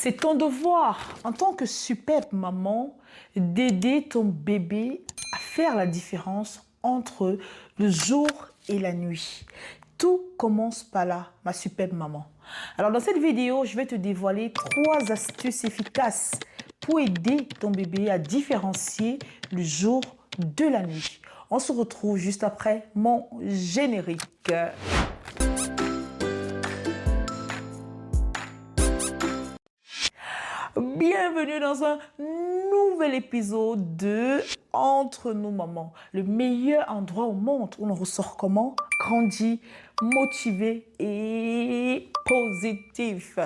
C'est ton devoir, en tant que superbe maman, d'aider ton bébé à faire la différence entre le jour et la nuit. Tout commence par là, ma superbe maman. Alors dans cette vidéo, je vais te dévoiler 3 astuces efficaces pour aider ton bébé à différencier le jour de la nuit. On se retrouve juste après mon générique. Bienvenue dans un nouvel épisode de Entre nous mamans, le meilleur endroit au monde où on ressort comment? Grandi, motivé et positif.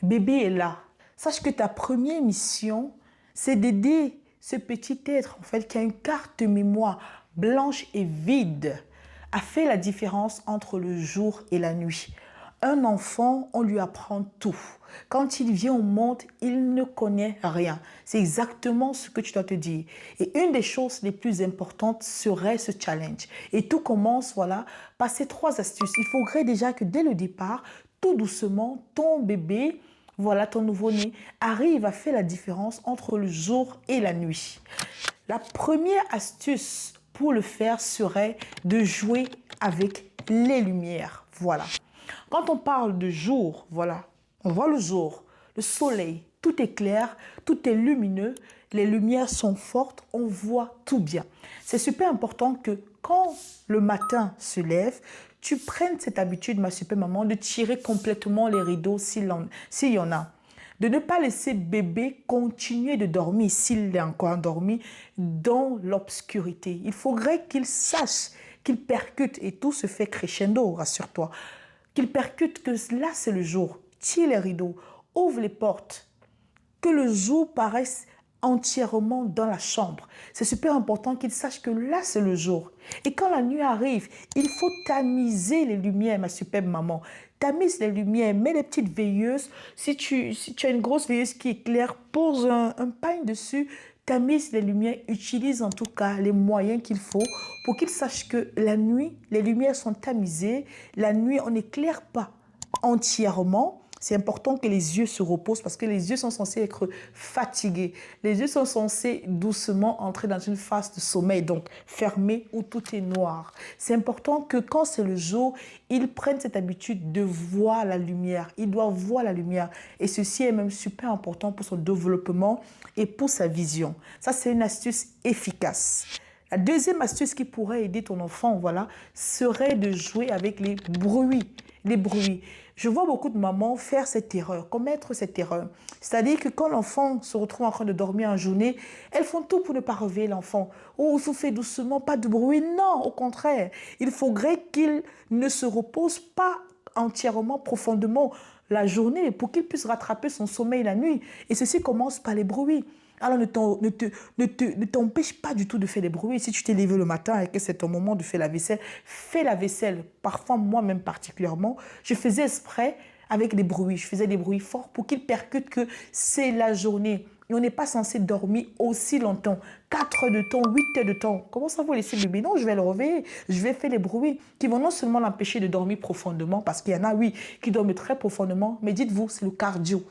Bébé est là. Sache que ta première mission, c'est d'aider ce petit être en fait qui a une carte mémoire blanche et vide à faire la différence entre le jour et la nuit. Un enfant, on lui apprend tout. Quand il vient au monde, il ne connaît rien. C'est exactement ce que tu dois te dire. Et une des choses les plus importantes serait ce challenge. Et tout commence, voilà, par ces 3 astuces. Il faudrait déjà que dès le départ, tout doucement, ton bébé, voilà, ton nouveau-né, arrive à faire la différence entre le jour et la nuit. La première astuce pour le faire serait de jouer avec les lumières. Voilà. Quand on parle de jour, voilà, on voit le jour, le soleil, tout est clair, tout est lumineux, les lumières sont fortes, on voit tout bien. C'est super important que quand le matin se lève, tu prennes cette habitude, ma super maman, de tirer complètement les rideaux s'il y en a. De ne pas laisser bébé continuer de dormir s'il est encore endormi dans l'obscurité. Il faudrait qu'il sache, qu'il percute et tout se fait crescendo, rassure-toi. Qu'il percute que là c'est le jour. Tire les rideaux, ouvre les portes, que le jour paraisse entièrement dans la chambre. C'est super important qu'il sache que là c'est le jour. Et quand la nuit arrive, il faut tamiser les lumières, ma superbe maman. Tamise les lumières, mets les petites veilleuses. Si tu as une grosse veilleuse qui éclaire, pose un pagne dessus, tamise les lumières, utilise en tout cas les moyens qu'il faut pour qu'il sache que la nuit, les lumières sont tamisées. La nuit, on n'éclaire pas entièrement. C'est important que les yeux se reposent parce que les yeux sont censés être fatigués. Les yeux sont censés doucement entrer dans une phase de sommeil, donc fermé où tout est noir. C'est important que quand c'est le jour, ils prennent cette habitude de voir la lumière. Ils doivent voir la lumière. Et ceci est même super important pour son développement et pour sa vision. Ça, c'est une astuce efficace. La deuxième astuce qui pourrait aider ton enfant, voilà, serait de jouer avec les bruits. Les bruits. Je vois beaucoup de mamans faire cette erreur, commettre cette erreur. C'est-à-dire que quand l'enfant se retrouve en train de dormir en journée, elles font tout pour ne pas réveiller l'enfant. Oh, soufflez doucement, pas de bruit. Non, au contraire. Il faudrait qu'il ne se repose pas entièrement, profondément la journée pour qu'il puisse rattraper son sommeil la nuit. Et ceci commence par les bruits. Alors ne t'empêche pas du tout de faire des bruits. Si tu t'es levé le matin et que c'est ton moment de faire la vaisselle, fais la vaisselle. Parfois, moi-même particulièrement, je faisais exprès avec des bruits. Je faisais des bruits forts pour qu'ils percutent que c'est la journée. Et on n'est pas censé dormir aussi longtemps. 4 heures de temps, 8 heures de temps. Comment ça vous laisser le bébé? Non, je vais le réveiller. Je vais faire les bruits qui vont non seulement l'empêcher de dormir profondément, parce qu'il y en a, oui, qui dorment très profondément, mais dites-vous, c'est le cardio.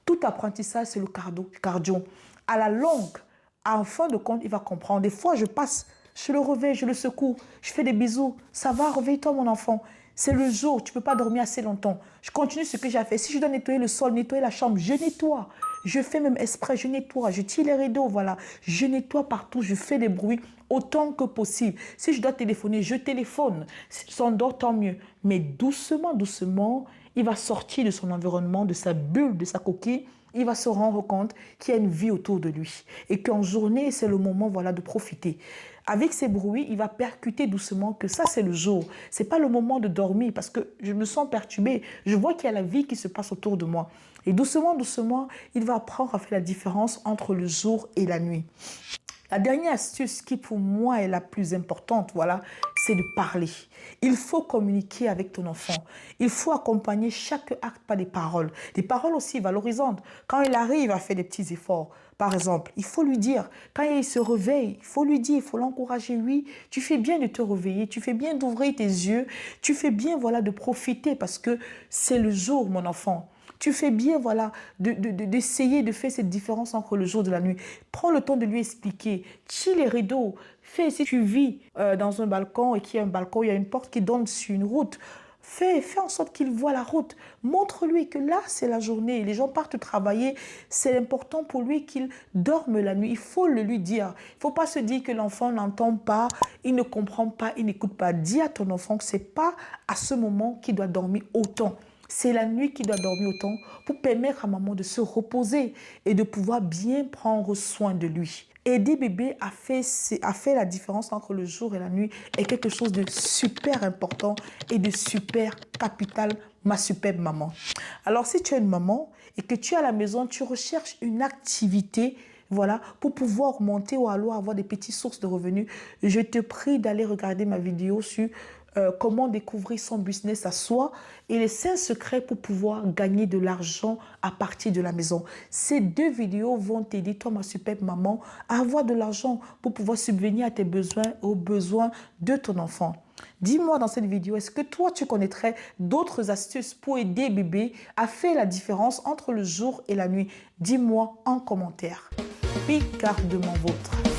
Tout apprentissage, c'est le cardio. À la longue, en fin de compte, il va comprendre. Des fois, je passe, je le réveille, je le secoue, je fais des bisous. Ça va, réveille-toi mon enfant. C'est le jour, tu ne peux pas dormir assez longtemps. Je continue ce que j'ai fait. Si je dois nettoyer le sol, nettoyer la chambre, je nettoie. Je fais même exprès, je nettoie, je tire les rideaux, voilà. Je nettoie partout, je fais des bruits autant que possible. Si je dois téléphoner, je téléphone. Si tu s'endors, tant mieux. Mais doucement, doucement, il va sortir de son environnement, de sa bulle, de sa coquille. Il va se rendre compte qu'il y a une vie autour de lui et qu'en journée, c'est le moment, voilà, de profiter. Avec ces bruits, il va percuter doucement que ça, c'est le jour. C'est pas le moment de dormir parce que je me sens perturbée. Je vois qu'il y a la vie qui se passe autour de moi. Et doucement, doucement, il va apprendre à faire la différence entre le jour et la nuit. La dernière astuce qui pour moi est la plus importante, voilà, c'est de parler. Il faut communiquer avec ton enfant. Il faut accompagner chaque acte par des paroles. Des paroles aussi valorisantes. Quand il arrive à faire des petits efforts, par exemple, il faut lui dire, quand il se réveille, il faut lui dire, il faut l'encourager. Oui, tu fais bien de te réveiller, tu fais bien d'ouvrir tes yeux, tu fais bien, voilà, de profiter parce que c'est le jour, mon enfant. Tu fais bien, voilà, d'essayer de faire cette différence entre le jour et la nuit. Prends le temps de lui expliquer. Tire les rideaux. Fais, si tu vis dans un balcon et qu'il y a un balcon, il y a une porte qui donne sur une route. Fais en sorte qu'il voit la route. Montre-lui que là, c'est la journée. Les gens partent travailler. C'est important pour lui qu'il dorme la nuit. Il faut le lui dire. Il ne faut pas se dire que l'enfant n'entend pas, il ne comprend pas, il n'écoute pas. Dis à ton enfant que ce n'est pas à ce moment qu'il doit dormir autant. C'est la nuit qu'il doit dormir autant pour permettre à maman de se reposer et de pouvoir bien prendre soin de lui. Aider bébé à faire la différence entre le jour et la nuit est quelque chose de super important et de super capital, ma superbe maman. Alors, si tu es une maman et que tu es à la maison, tu recherches une activité, voilà, pour pouvoir augmenter ou alors avoir des petites sources de revenus, je te prie d'aller regarder ma vidéo sur comment découvrir son business à soi et les 5 secrets pour pouvoir gagner de l'argent à partir de la maison. Ces 2 vidéos vont t'aider, toi ma superbe maman, à avoir de l'argent pour pouvoir subvenir à tes besoins, aux besoins de ton enfant. Dis-moi dans cette vidéo, est-ce que toi tu connaîtrais d'autres astuces pour aider bébé à faire la différence entre le jour et la nuit? Dis-moi en commentaire. Puis garde-moi vôtre.